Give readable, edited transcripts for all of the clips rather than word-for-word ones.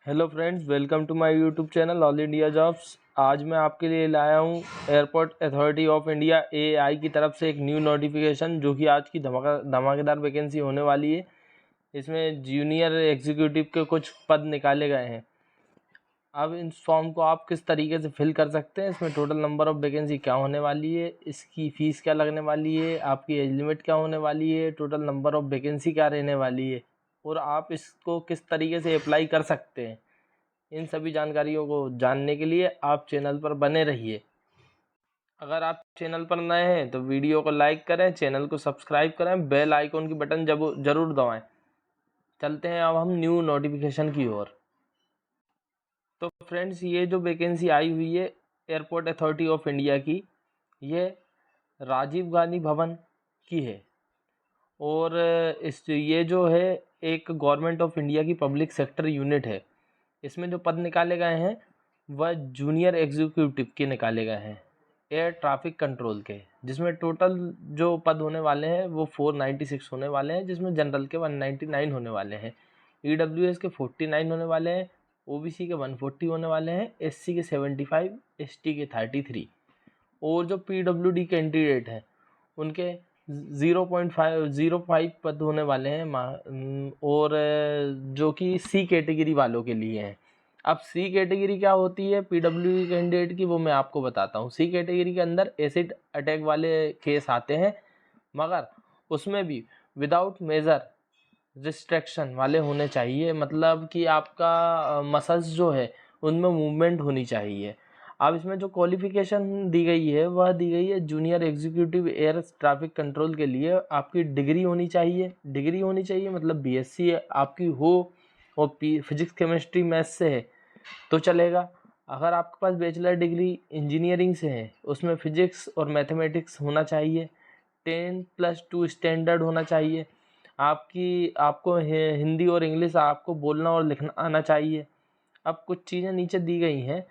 Hello friends, welcome to my YouTube channel All India Jobs. आज मैं आपके लिए लाया हूँ airport authority of India AI की तरफ से एक न्यू नोटिफिकेशन, जो कि आज की धमाकेदार वैकेंसी होने वाली है। इसमें जूनियर एग्जीक्यूटिव के कुछ पद निकाले गए हैं। अब इन फॉर्म को आप किस तरीके से फिल कर सकते हैं, इसमें टोटल नंबर ऑफ वैकेंसी क्या होने वाली है, इसकी फ़ीस क्या लगने वाली है, आपकी एज लिमिट क्या होने वाली है, टोटल नंबर ऑफ वैकेंसी क्या रहने वाली है और आप इसको किस तरीके से अप्लाई कर सकते हैं, इन सभी जानकारियों को जानने के लिए आप चैनल पर बने रहिए। अगर आप चैनल पर नए हैं तो वीडियो को लाइक करें, चैनल को सब्सक्राइब करें, बेल आइकॉन की बटन जरूर दबाएं। चलते हैं अब हम न्यू नोटिफिकेशन की ओर। तो फ्रेंड्स, ये जो वैकेंसी आई हुई है एयरपोर्ट अथॉरिटी ऑफ इंडिया की, ये राजीव गांधी भवन की है। और ये जो है एक गवर्नमेंट ऑफ इंडिया की पब्लिक सेक्टर यूनिट है। इसमें जो पद निकाले गए हैं वह जूनियर एग्जीक्यूटिव के निकाले गए हैं एयर ट्रैफिक कंट्रोल के, जिसमें टोटल जो पद होने वाले हैं वो 496 होने वाले हैं, जिसमें जनरल के 199 होने वाले हैं, ईडब्ल्यूएस के 49 होने वाले हैं, ओबीसी के 140 होने वाले हैं, एससी के 75, एसटी के 33 और जो पीडब्ल्यूडी कैंडिडेट हैं उनके 0.5 पद होने वाले हैं और जो कि सी कैटेगरी वालों के लिए हैं। अब सी कैटेगरी क्या होती है पीडब्ल्यू कैंडिडेट की, वो मैं आपको बताता हूँ। सी कैटेगरी के अंदर एसिड अटैक वाले केस आते हैं, मगर उसमें भी विदाउट मेजर रिस्ट्रिक्शन वाले होने चाहिए, मतलब कि आपका मसल्स जो है उनमें मूवमेंट होनी चाहिए। अब इसमें जो क्वालिफिकेशन दी गई है वह दी गई है junior executive air traffic control के लिए आपकी डिग्री होनी चाहिए, मतलब बीएससी आपकी हो और फिजिक्स केमिस्ट्री मैथ्स से है तो चलेगा। अगर आपके पास बैचलर डिग्री इंजीनियरिंग से है उसमें फिजिक्स और मैथमेटिक्स होना चाहिए, 10+2 स्टैंडर्ड होना चाहिए, आपको हिंदी और इंग्लिश आपको बोलना और लिखना आना चाहिए। अब कुछ चीज़ें नीचे दी गई हैं,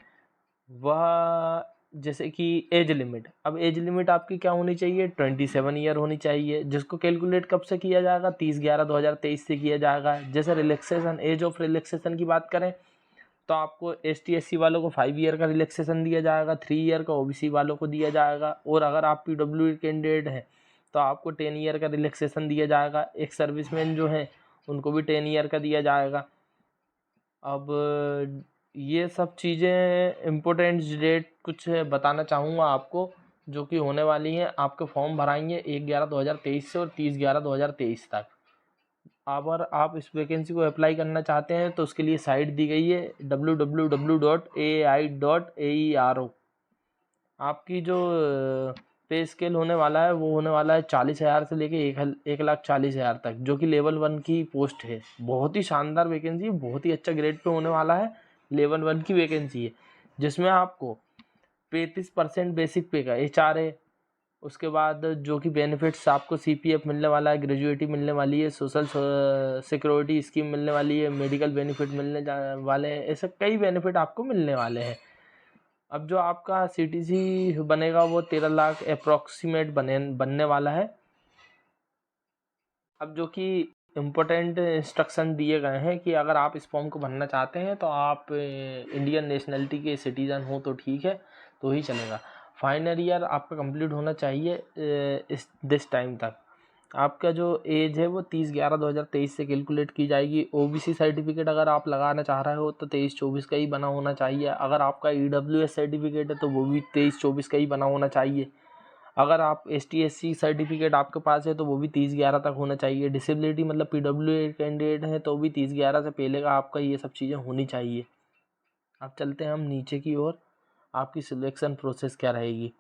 वह जैसे कि एज लिमिट। अब एज लिमिट आपकी क्या होनी चाहिए, 27 ईयर होनी चाहिए, जिसको कैलकुलेट कब से किया जाएगा, 30/11/2023 से किया जाएगा। जैसे रिलैक्सेशन, एज ऑफ रिलैक्सेशन की बात करें तो आपको ST SC वालों को 5 ईयर का रिलैक्सेशन दिया जाएगा, 3 ईयर का OBC वालों को दिया जाएगा, और अगर आप PWD कैंडिडेट हैं तो आपको 10 ईयर का रिलैक्सेशन दिया जाएगा। एक सर्विसमैन जो हैं उनको भी 10 ईयर का दिया जाएगा। अब ये सब चीज़ें इम्पोर्टेंट डेट कुछ बताना चाहूँगा आपको, जो कि होने वाली हैं। आपके फॉर्म भराएंगे 1/11/2023 से और 30/11/2023 तक। अगर आप इस वैकेंसी को अप्लाई करना चाहते हैं तो उसके लिए साइट दी गई है www.ai.aero। आपकी जो पे स्केल होने वाला है वो होने वाला है 40,000 से लेके 1,40,000 तक, जो कि लेवल 1 की पोस्ट है। बहुत ही शानदार वैकेंसी है, बहुत ही अच्छा ग्रेड पे होने वाला है। लेवल 1 की वैकेंसी है जिसमें आपको 35% बेसिक पे का HRA, उसके बाद जो कि बेनिफिट्स आपको CPF मिलने वाला है, ग्रेजुएटी मिलने वाली है, सोशल सिक्योरिटी स्कीम मिलने वाली है, मेडिकल बेनिफिट मिलने वाले हैं, ऐसे कई बेनिफिट आपको मिलने वाले हैं। अब जो आपका CTC बनेगा वो 13 लाख अप्रॉक्सीमेट बनने वाला है। अब जो कि इम्पोर्टेंट इंस्ट्रक्शन दिए गए हैं कि अगर आप इस फॉर्म को भरना चाहते हैं तो आप इंडियन नेशनलिटी के सिटीज़न हो तो ठीक है, तो ही चलेगा। फाइनल ईयर आपका कंप्लीट होना चाहिए दिस टाइम तक। आपका जो एज है वो 30/11/2023 से कैलकुलेट की जाएगी। OBC सर्टिफिकेट अगर आप लगाना चाह रहे हो तो 23-24 का ही बना होना चाहिए। अगर आपका EWS सर्टिफिकेट है तो वो भी 23-24 का ही बना होना चाहिए। अगर आप ST SC सर्टिफिकेट आपके पास है तो वो भी 30/11 तक होना चाहिए। डिसेबिलिटी मतलब PWA कैंडिडेट है तो भी 30/11 से पहले का आपका ये सब चीज़ें होनी चाहिए। अब चलते हैं हम नीचे की ओर। आपकी सिलेक्शन प्रोसेस क्या रहेगी।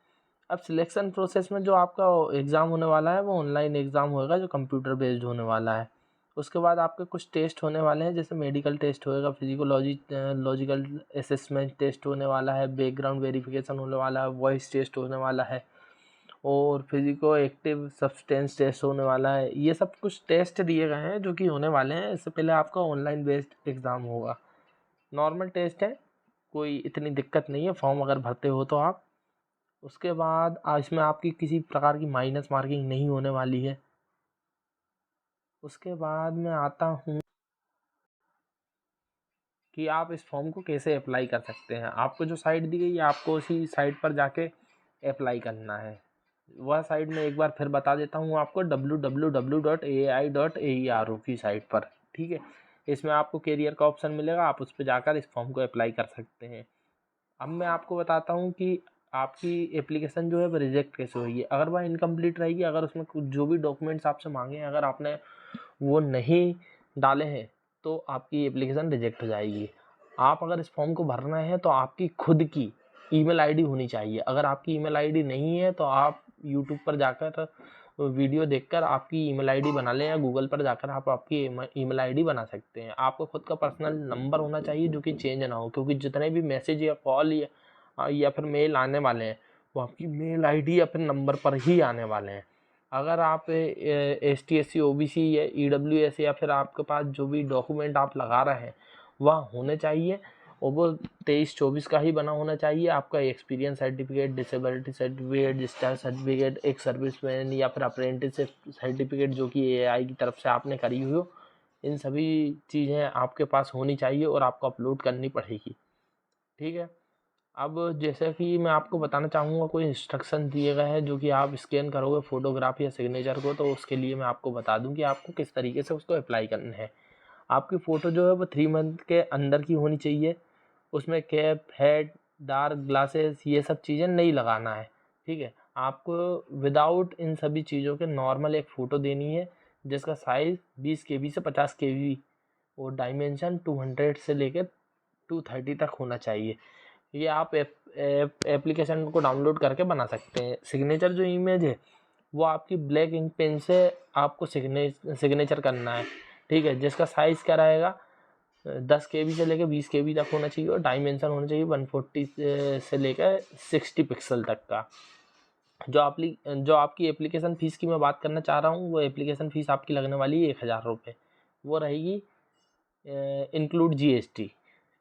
अब सिलेक्शन प्रोसेस में जो आपका एग्ज़ाम होने वाला है वो ऑनलाइन एग्ज़ाम होएगा, जो कंप्यूटर बेस्ड होने वाला है। उसके बाद आपके कुछ टेस्ट होने वाले हैं, जैसे मेडिकल टेस्ट होएगा, लॉजिकल असेसमेंट टेस्ट होने वाला है, बैकग्राउंड वेरिफिकेशन होने वाला है, वॉइस टेस्ट होने वाला है और फिजिको एक्टिव सब्सटेंस टेस्ट होने वाला है। ये सब कुछ टेस्ट दिए गए हैं जो कि होने वाले हैं। इससे पहले आपका ऑनलाइन बेस्ड एग्ज़ाम होगा। नॉर्मल टेस्ट है, कोई इतनी दिक्कत नहीं है फॉर्म अगर भरते हो तो आप। उसके बाद इसमें आपकी किसी प्रकार की माइनस मार्किंग नहीं होने वाली है। उसके बाद मैं आता हूँ कि आप इस फॉर्म को कैसे अप्लाई कर सकते हैं। आपको जो साइट दी गई है आपको उसी साइट पर जाके अप्लाई करना है। वह साइट में एक बार फिर बता देता हूँ आपको, www.ai.aero की साइट पर, ठीक है। इसमें आपको कैरियर का ऑप्शन मिलेगा, आप उस पर जाकर इस फॉर्म को अप्लाई कर सकते हैं। अब मैं आपको बताता हूँ कि आपकी एप्लीकेशन जो है वो रिजेक्ट कैसे हुई है। अगर वह इनकम्प्लीट रहेगी, अगर उसमें कुछ जो भी डॉक्यूमेंट्स आपसे मांगे हैं अगर आपने वो नहीं डाले हैं तो आपकी एप्लीकेशन रिजेक्ट हो जाएगी। आप अगर इस फॉर्म को भरना है तो आपकी खुद की ईमेल आईडी होनी चाहिए। अगर आपकी ईमेल आईडी नहीं है तो आप यूट्यूब पर जाकर वीडियो देखकर आपकी ईमेल आईडी बना लें, या गूगल पर जाकर आप आपकी ईमेल आईडी बना सकते हैं। आपको खुद का पर्सनल नंबर होना चाहिए जो कि चेंज ना हो, क्योंकि जितने भी मैसेज या कॉल या फिर मेल आने वाले हैं वो आपकी मेल आईडी या फिर नंबर पर ही आने वाले हैं। अगर आप ST/SC OBC या EWS या फिर आपके पास जो भी डॉक्यूमेंट आप लगा रहे हैं वह होने चाहिए, और वो 23-24 का ही बना होना चाहिए। आपका experience certificate, disability certificate, discharge certificate, एक सर्विसमैन या फिर अप्रेंटिसशिप सर्टिफिकेट जो कि AI की तरफ से आपने करी हुई हो, इन सभी चीज़ें आपके पास होनी चाहिए और आपको अपलोड करनी पड़ेगी, ठीक है। अब जैसे कि मैं आपको बताना चाहूँगा, कोई इंस्ट्रक्शन दिए गए हैं जो कि आप स्कैन करोगे फोटोग्राफ या सिग्नेचर को, तो उसके लिए मैं आपको बता दूं कि आपको किस तरीके से उसको अप्लाई करना है। आपकी फ़ोटो जो है वो 3 मंथ के अंदर की होनी चाहिए। उसमें कैप, हेड, डार्क ग्लासेस ये सब चीज़ें नहीं लगाना है, ठीक है। आपको विदाउट इन सभी चीज़ों के नॉर्मल एक फ़ोटो देनी है जिसका साइज़ 20 KB से 50 KB और डायमेंशन 200 से लेकर 230 तक होना चाहिए। ये आप एप्लीकेशन को डाउनलोड करके बना सकते हैं। सिग्नेचर जो इमेज है वो आपकी ब्लैक इंक पेन से आपको सिग्नेचर करना है, ठीक है, जिसका साइज़ क्या रहेगा 10 KB से लेकर 20 KB तक होना चाहिए और डायमेंशन होना चाहिए 140 से लेकर 60 पिक्सल तक का। जो आपकी एप्लीकेशन फ़ीस की मैं बात करना चाह रहा हूँ, वो एप्लीकेशन फ़ीस आपकी लगने वाली है 1000 रुपये। वो रहेगी इंक्लूड GST,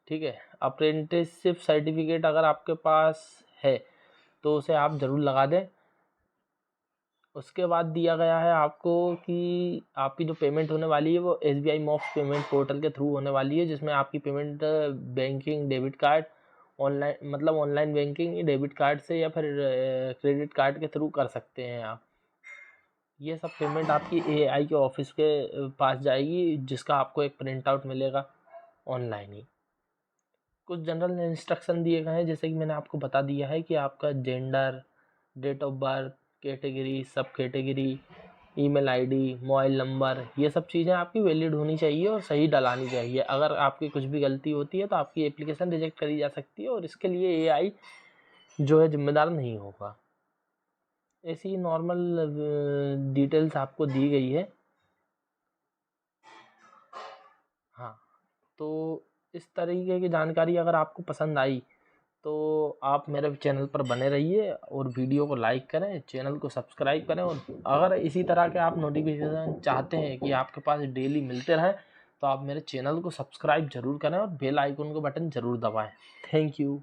ठीक है। अप्रेंटिसशिप सर्टिफिकेट अगर आपके पास है तो उसे आप ज़रूर लगा दें। उसके बाद दिया गया है आपको कि आपकी जो पेमेंट होने वाली है वो SBI MOPS पेमेंट पोर्टल के थ्रू होने वाली है, जिसमें आपकी payment banking, debit card, online banking, debit card से या फिर क्रेडिट कार्ड के थ्रू कर सकते हैं आप। ये सब पेमेंट आपकी AI के ऑफिस के पास जाएगी, जिसका आपको एक प्रिंट आउट मिलेगा ऑनलाइन ही। कुछ जनरल इंस्ट्रक्शन दिए गए हैं, जैसे कि मैंने आपको बता दिया है कि आपका gender, date of birth, category, sub category, email ID, mobile number, ये सब चीज़ें आपकी वैलिड होनी चाहिए और सही डलानी चाहिए। अगर आपकी कुछ भी गलती होती है तो आपकी एप्लीकेशन रिजेक्ट करी जा सकती है और इसके लिए AI जो है जिम्मेदार नहीं होगा। ऐसी नॉर्मल डिटेल्स आपको दी गई है। हाँ, तो इस तरीके की जानकारी अगर आपको पसंद आई तो आप मेरे चैनल पर बने रहिए और वीडियो को लाइक करें, चैनल को सब्सक्राइब करें, और अगर इसी तरह के आप नोटिफिकेशन चाहते हैं कि आपके पास डेली मिलते रहें तो आप मेरे चैनल को सब्सक्राइब ज़रूर करें और बेल आइकन का बटन ज़रूर दबाएं। Thank you.